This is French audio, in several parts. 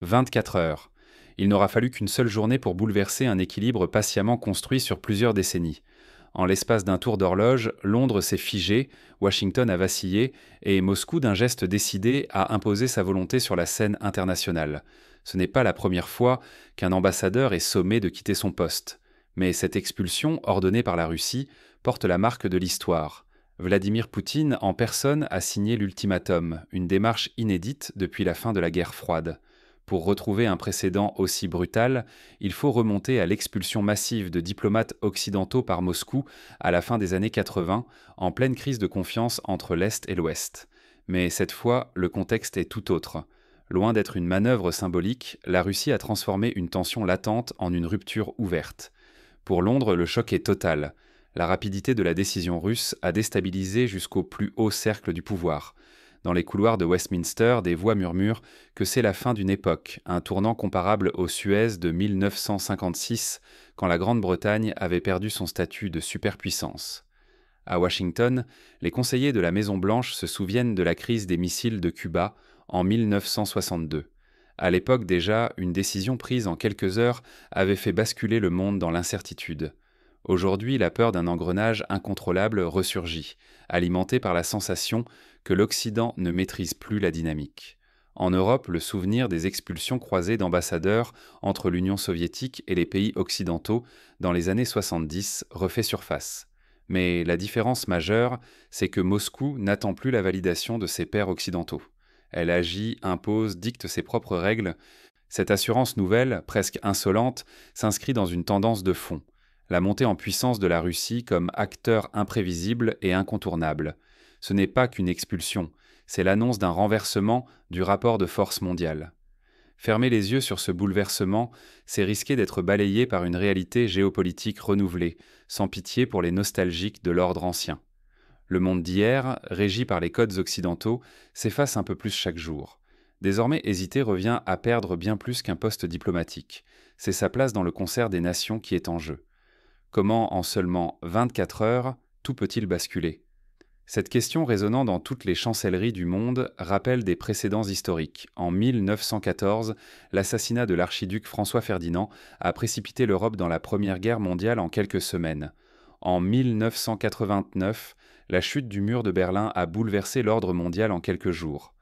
24 heures. Il n'aura fallu qu'une seule journée pour bouleverser un équilibre patiemment construit sur plusieurs décennies. En l'espace d'un tour d'horloge, Londres s'est figé, Washington a vacillé, et Moscou, d'un geste décidé, a imposé sa volonté sur la scène internationale. Ce n'est pas la première fois qu'un ambassadeur est sommé de quitter son poste. Mais cette expulsion, ordonnée par la Russie, porte la marque de l'histoire. Vladimir Poutine en personne a signé l'ultimatum, une démarche inédite depuis la fin de la guerre froide. Pour retrouver un précédent aussi brutal, il faut remonter à l'expulsion massive de diplomates occidentaux par Moscou à la fin des années 80, en pleine crise de confiance entre l'Est et l'Ouest. Mais cette fois, le contexte est tout autre. Loin d'être une manœuvre symbolique, la Russie a transformé une tension latente en une rupture ouverte. Pour Londres, le choc est total. La rapidité de la décision russe a déstabilisé jusqu'au plus haut cercle du pouvoir. Dans les couloirs de Westminster, des voix murmurent que c'est la fin d'une époque, un tournant comparable au Suez de 1956, quand la Grande-Bretagne avait perdu son statut de superpuissance. À Washington, les conseillers de la Maison-Blanche se souviennent de la crise des missiles de Cuba en 1962. À l'époque déjà, une décision prise en quelques heures avait fait basculer le monde dans l'incertitude. Aujourd'hui, la peur d'un engrenage incontrôlable ressurgit, alimentée par la sensation que l'Occident ne maîtrise plus la dynamique. En Europe, le souvenir des expulsions croisées d'ambassadeurs entre l'Union soviétique et les pays occidentaux dans les années 70 refait surface. Mais la différence majeure, c'est que Moscou n'attend plus la validation de ses pairs occidentaux. Elle agit, impose, dicte ses propres règles. Cette assurance nouvelle, presque insolente, s'inscrit dans une tendance de fond. La montée en puissance de la Russie comme acteur imprévisible et incontournable. Ce n'est pas qu'une expulsion, c'est l'annonce d'un renversement du rapport de force mondial. Fermer les yeux sur ce bouleversement, c'est risquer d'être balayé par une réalité géopolitique renouvelée, sans pitié pour les nostalgiques de l'ordre ancien. Le monde d'hier, régi par les codes occidentaux, s'efface un peu plus chaque jour. Désormais, hésiter revient à perdre bien plus qu'un poste diplomatique. C'est sa place dans le concert des nations qui est en jeu. Comment, en seulement 24 heures, tout peut-il basculer ? Cette question résonnant dans toutes les chancelleries du monde rappelle des précédents historiques. En 1914, l'assassinat de l'archiduc François-Ferdinand a précipité l'Europe dans la Première Guerre mondiale en quelques semaines. En 1989, la chute du mur de Berlin a bouleversé l'ordre mondial en quelques jours.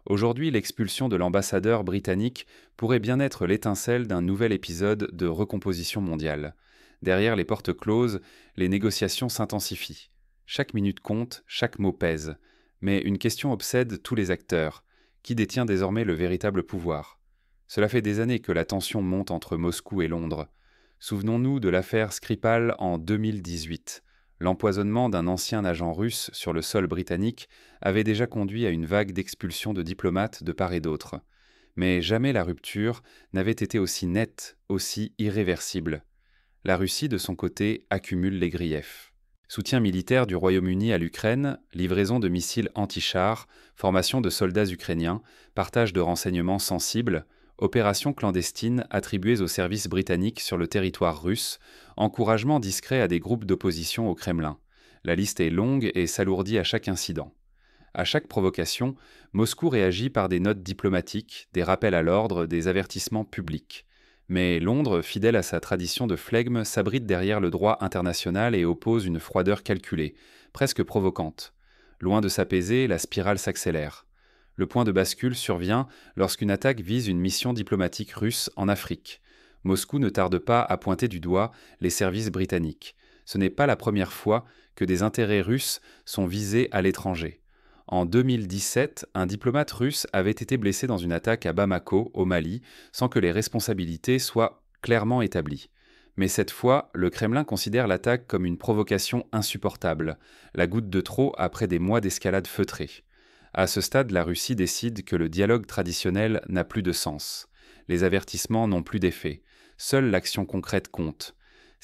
Aujourd'hui, l'expulsion de l'ambassadeur britannique pourrait bien être l'étincelle d'un nouvel épisode de recomposition mondiale. Derrière les portes closes, les négociations s'intensifient. Chaque minute compte, chaque mot pèse. Mais une question obsède tous les acteurs. Qui détient désormais le véritable pouvoir ? Cela fait des années que la tension monte entre Moscou et Londres. Souvenons-nous de l'affaire Skripal en 2018. L'empoisonnement d'un ancien agent russe sur le sol britannique avait déjà conduit à une vague d'expulsions de diplomates de part et d'autre. Mais jamais la rupture n'avait été aussi nette, aussi irréversible. La Russie, de son côté, accumule les griefs. Soutien militaire du Royaume-Uni à l'Ukraine, livraison de missiles anti-chars, formation de soldats ukrainiens, partage de renseignements sensibles, opérations clandestines attribuées aux services britanniques sur le territoire russe, encouragement discret à des groupes d'opposition au Kremlin. La liste est longue et s'alourdit à chaque incident. À chaque provocation, Moscou réagit par des notes diplomatiques, des rappels à l'ordre, des avertissements publics. Mais Londres, fidèle à sa tradition de flegme, s'abrite derrière le droit international et oppose une froideur calculée, presque provocante. Loin de s'apaiser, la spirale s'accélère. Le point de bascule survient lorsqu'une attaque vise une mission diplomatique russe en Afrique. Moscou ne tarde pas à pointer du doigt les services britanniques. Ce n'est pas la première fois que des intérêts russes sont visés à l'étranger. En 2017, un diplomate russe avait été blessé dans une attaque à Bamako, au Mali, sans que les responsabilités soient clairement établies. Mais cette fois, le Kremlin considère l'attaque comme une provocation insupportable, la goutte de trop après des mois d'escalade feutrée. À ce stade, la Russie décide que le dialogue traditionnel n'a plus de sens. Les avertissements n'ont plus d'effet. Seule l'action concrète compte.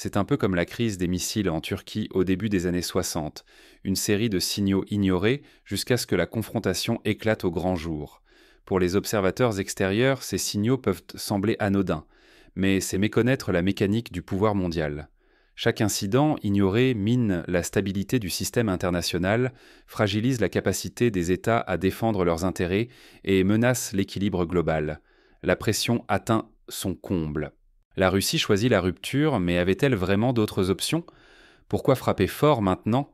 C'est un peu comme la crise des missiles en Turquie au début des années 60, une série de signaux ignorés jusqu'à ce que la confrontation éclate au grand jour. Pour les observateurs extérieurs, ces signaux peuvent sembler anodins, mais c'est méconnaître la mécanique du pouvoir mondial. Chaque incident ignoré mine la stabilité du système international, fragilise la capacité des États à défendre leurs intérêts et menace l'équilibre global. La pression atteint son comble. La Russie choisit la rupture, mais avait-elle vraiment d'autres options? Pourquoi frapper fort maintenant?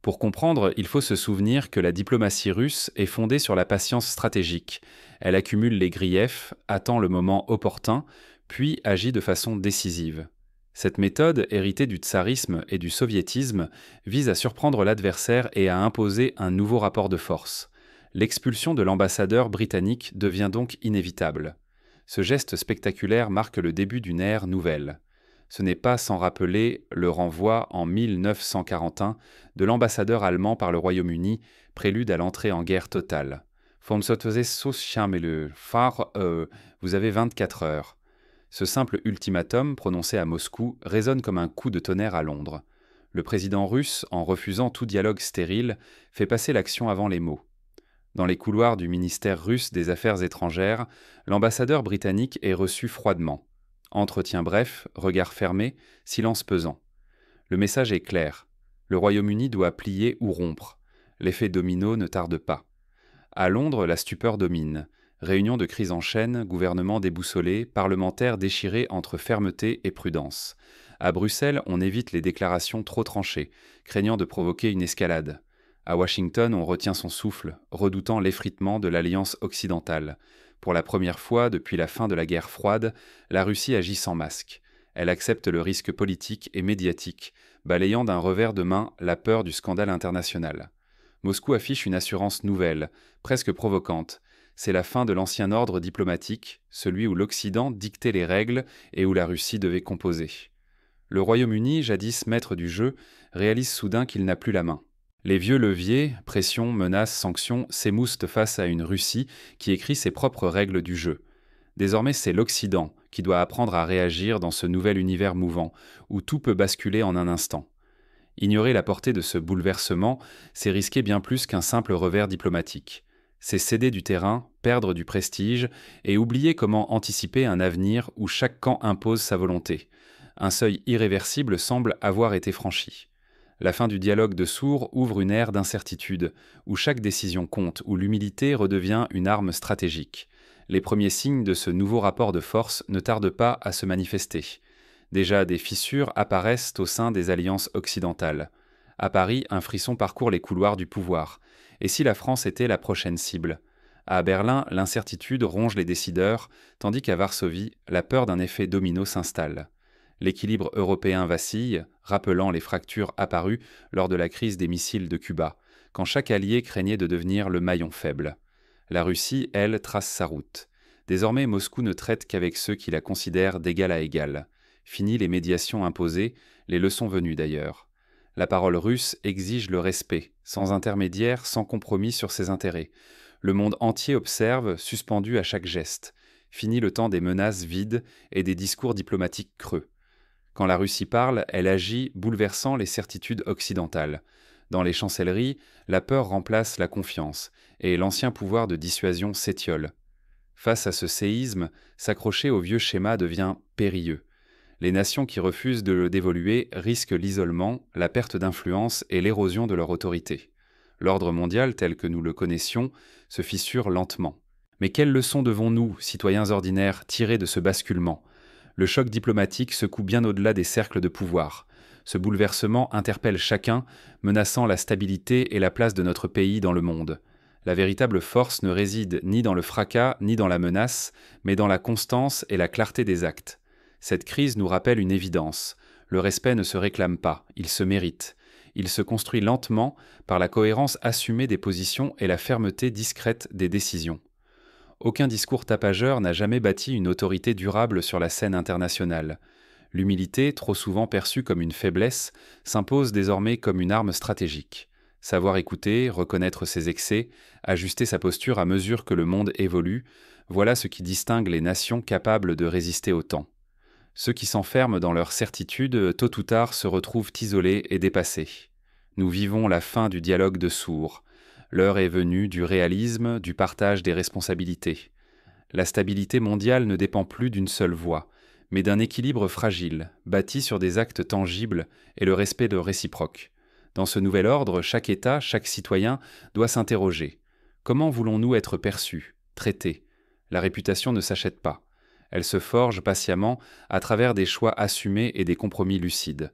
Pour comprendre, il faut se souvenir que la diplomatie russe est fondée sur la patience stratégique. Elle accumule les griefs, attend le moment opportun, puis agit de façon décisive. Cette méthode, héritée du tsarisme et du soviétisme, vise à surprendre l'adversaire et à imposer un nouveau rapport de force. L'expulsion de l'ambassadeur britannique devient donc inévitable. Ce geste spectaculaire marque le début d'une ère nouvelle. Ce n'est pas sans rappeler le renvoi en 1941 de l'ambassadeur allemand par le Royaume-Uni, prélude à l'entrée en guerre totale. Vous avez 24 heures. Ce simple ultimatum, prononcé à Moscou, résonne comme un coup de tonnerre à Londres. Le président russe, en refusant tout dialogue stérile, fait passer l'action avant les mots. Dans les couloirs du ministère russe des Affaires étrangères, l'ambassadeur britannique est reçu froidement. Entretien bref, regard fermé, silence pesant. Le message est clair. Le Royaume-Uni doit plier ou rompre. L'effet domino ne tarde pas. À Londres, la stupeur domine. Réunion de crise en chaîne, gouvernement déboussolé, parlementaires déchirés entre fermeté et prudence. À Bruxelles, on évite les déclarations trop tranchées, craignant de provoquer une escalade. À Washington, on retient son souffle, redoutant l'effritement de l'alliance occidentale. Pour la première fois depuis la fin de la guerre froide, la Russie agit sans masque. Elle accepte le risque politique et médiatique, balayant d'un revers de main la peur du scandale international. Moscou affiche une assurance nouvelle, presque provocante. C'est la fin de l'ancien ordre diplomatique, celui où l'Occident dictait les règles et où la Russie devait composer. Le Royaume-Uni, jadis maître du jeu, réalise soudain qu'il n'a plus la main. Les vieux leviers, pression, menaces, sanctions, s'émoussent face à une Russie qui écrit ses propres règles du jeu. Désormais, c'est l'Occident qui doit apprendre à réagir dans ce nouvel univers mouvant, où tout peut basculer en un instant. Ignorer la portée de ce bouleversement, c'est risquer bien plus qu'un simple revers diplomatique. C'est céder du terrain, perdre du prestige et oublier comment anticiper un avenir où chaque camp impose sa volonté. Un seuil irréversible semble avoir été franchi. La fin du dialogue de sourds ouvre une ère d'incertitude, où chaque décision compte, où l'humilité redevient une arme stratégique. Les premiers signes de ce nouveau rapport de force ne tardent pas à se manifester. Déjà, des fissures apparaissent au sein des alliances occidentales. À Paris, un frisson parcourt les couloirs du pouvoir. Et si la France était la prochaine cible? À Berlin, l'incertitude ronge les décideurs, tandis qu'à Varsovie, la peur d'un effet domino s'installe. L'équilibre européen vacille, rappelant les fractures apparues lors de la crise des missiles de Cuba, quand chaque allié craignait de devenir le maillon faible. La Russie, elle, trace sa route. Désormais, Moscou ne traite qu'avec ceux qui la considèrent d'égal à égal. Fini les médiations imposées, les leçons venues d'ailleurs. La parole russe exige le respect, sans intermédiaire, sans compromis sur ses intérêts. Le monde entier observe, suspendu à chaque geste. Fini le temps des menaces vides et des discours diplomatiques creux. Quand la Russie parle, elle agit, bouleversant les certitudes occidentales. Dans les chancelleries, la peur remplace la confiance, et l'ancien pouvoir de dissuasion s'étiole. Face à ce séisme, s'accrocher au vieux schéma devient périlleux. Les nations qui refusent de d'évoluer risquent l'isolement, la perte d'influence et l'érosion de leur autorité. L'ordre mondial tel que nous le connaissions se fissure lentement. Mais quelles leçons devons-nous, citoyens ordinaires, tirer de ce basculement? Le choc diplomatique secoue bien au-delà des cercles de pouvoir. Ce bouleversement interpelle chacun, menaçant la stabilité et la place de notre pays dans le monde. La véritable force ne réside ni dans le fracas ni dans la menace, mais dans la constance et la clarté des actes. Cette crise nous rappelle une évidence. Le respect ne se réclame pas, il se mérite. Il se construit lentement par la cohérence assumée des positions et la fermeté discrète des décisions. Aucun discours tapageur n'a jamais bâti une autorité durable sur la scène internationale. L'humilité, trop souvent perçue comme une faiblesse, s'impose désormais comme une arme stratégique. Savoir écouter, reconnaître ses excès, ajuster sa posture à mesure que le monde évolue, voilà ce qui distingue les nations capables de résister au temps. Ceux qui s'enferment dans leur certitude, tôt ou tard, se retrouvent isolés et dépassés. Nous vivons la fin du dialogue de sourds. L'heure est venue du réalisme, du partage des responsabilités. La stabilité mondiale ne dépend plus d'une seule voix, mais d'un équilibre fragile, bâti sur des actes tangibles et le respect de réciproque. Dans ce nouvel ordre, chaque État, chaque citoyen doit s'interroger. Comment voulons-nous être perçus, traités? La réputation ne s'achète pas. Elle se forge patiemment à travers des choix assumés et des compromis lucides.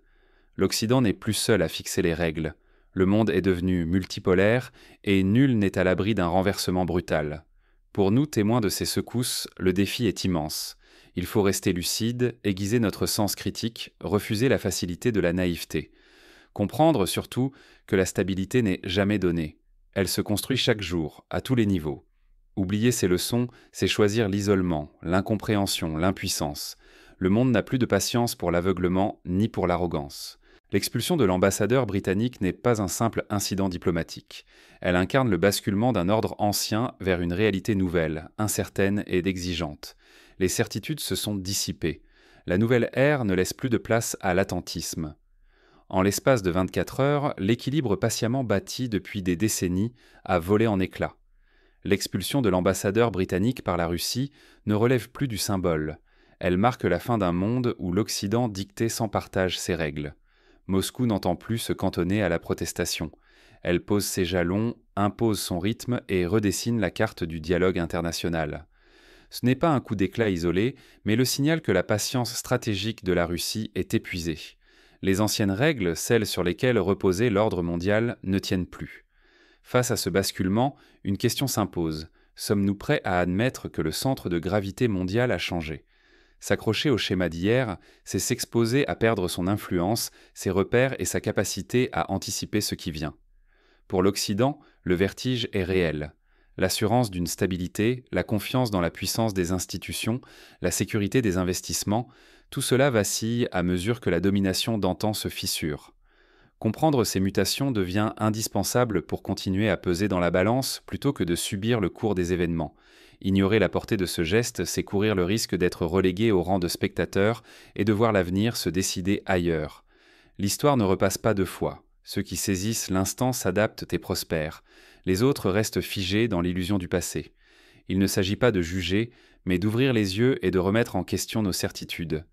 L'Occident n'est plus seul à fixer les règles. Le monde est devenu multipolaire et nul n'est à l'abri d'un renversement brutal. Pour nous, témoins de ces secousses, le défi est immense. Il faut rester lucide, aiguiser notre sens critique, refuser la facilité de la naïveté. Comprendre surtout que la stabilité n'est jamais donnée. Elle se construit chaque jour, à tous les niveaux. Oublier ces leçons, c'est choisir l'isolement, l'incompréhension, l'impuissance. Le monde n'a plus de patience pour l'aveuglement ni pour l'arrogance. L'expulsion de l'ambassadeur britannique n'est pas un simple incident diplomatique. Elle incarne le basculement d'un ordre ancien vers une réalité nouvelle, incertaine et exigeante. Les certitudes se sont dissipées. La nouvelle ère ne laisse plus de place à l'attentisme. En l'espace de 24 heures, l'équilibre patiemment bâti depuis des décennies a volé en éclats. L'expulsion de l'ambassadeur britannique par la Russie ne relève plus du symbole. Elle marque la fin d'un monde où l'Occident dictait sans partage ses règles. Moscou n'entend plus se cantonner à la protestation. Elle pose ses jalons, impose son rythme et redessine la carte du dialogue international. Ce n'est pas un coup d'éclat isolé, mais le signal que la patience stratégique de la Russie est épuisée. Les anciennes règles, celles sur lesquelles reposait l'ordre mondial, ne tiennent plus. Face à ce basculement, une question s'impose. Sommes-nous prêts à admettre que le centre de gravité mondial a changé ? S'accrocher au schéma d'hier, c'est s'exposer à perdre son influence, ses repères et sa capacité à anticiper ce qui vient. Pour l'Occident, le vertige est réel. L'assurance d'une stabilité, la confiance dans la puissance des institutions, la sécurité des investissements, tout cela vacille à mesure que la domination d'antan se fissure. Comprendre ces mutations devient indispensable pour continuer à peser dans la balance plutôt que de subir le cours des événements. Ignorer la portée de ce geste, c'est courir le risque d'être relégué au rang de spectateur et de voir l'avenir se décider ailleurs. L'histoire ne repasse pas deux fois. Ceux qui saisissent l'instant s'adaptent et prospèrent. Les autres restent figés dans l'illusion du passé. Il ne s'agit pas de juger, mais d'ouvrir les yeux et de remettre en question nos certitudes.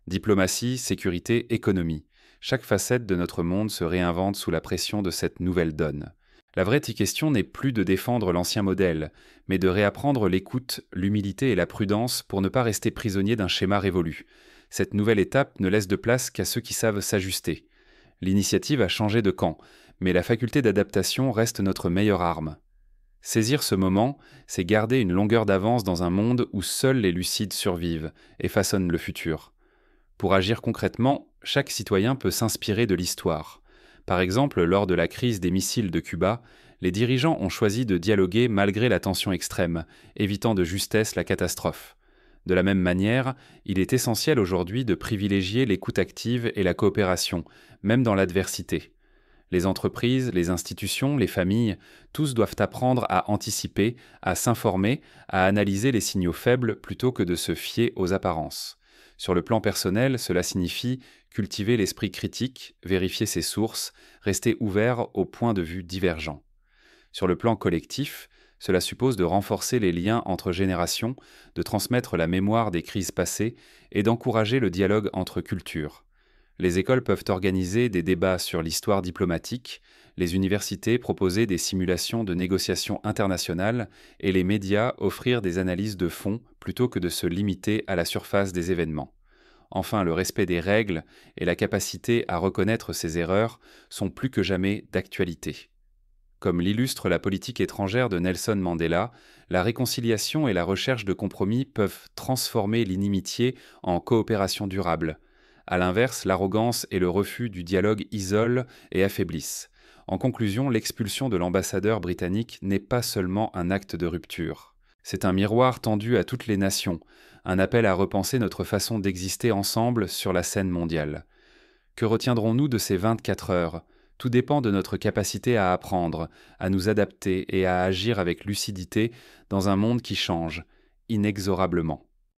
Diplomatie, sécurité, économie. Chaque facette de notre monde se réinvente sous la pression de cette nouvelle donne. La vraie question n'est plus de défendre l'ancien modèle, mais de réapprendre l'écoute, l'humilité et la prudence pour ne pas rester prisonnier d'un schéma révolu. Cette nouvelle étape ne laisse de place qu'à ceux qui savent s'ajuster. L'initiative a changé de camp, mais la faculté d'adaptation reste notre meilleure arme. Saisir ce moment, c'est garder une longueur d'avance dans un monde où seuls les lucides survivent et façonnent le futur. Pour agir concrètement, chaque citoyen peut s'inspirer de l'histoire. Par exemple, lors de la crise des missiles de Cuba, les dirigeants ont choisi de dialoguer malgré la tension extrême, évitant de justesse la catastrophe. De la même manière, il est essentiel aujourd'hui de privilégier l'écoute active et la coopération, même dans l'adversité. Les entreprises, les institutions, les familles, tous doivent apprendre à anticiper, à s'informer, à analyser les signaux faibles plutôt que de se fier aux apparences. Sur le plan personnel, cela signifie cultiver l'esprit critique, vérifier ses sources, rester ouvert aux points de vue divergents. Sur le plan collectif, cela suppose de renforcer les liens entre générations, de transmettre la mémoire des crises passées et d'encourager le dialogue entre cultures. Les écoles peuvent organiser des débats sur l'histoire diplomatique, les universités proposer des simulations de négociations internationales et les médias offrir des analyses de fond plutôt que de se limiter à la surface des événements. Enfin, le respect des règles et la capacité à reconnaître ses erreurs sont plus que jamais d'actualité. Comme l'illustre la politique étrangère de Nelson Mandela, la réconciliation et la recherche de compromis peuvent transformer l'inimitié en coopération durable. À l'inverse, l'arrogance et le refus du dialogue isolent et affaiblissent. En conclusion, l'expulsion de l'ambassadeur britannique n'est pas seulement un acte de rupture. C'est un miroir tendu à toutes les nations, un appel à repenser notre façon d'exister ensemble sur la scène mondiale. Que retiendrons-nous de ces 24 heures ? Tout dépend de notre capacité à apprendre, à nous adapter et à agir avec lucidité dans un monde qui change, inexorablement.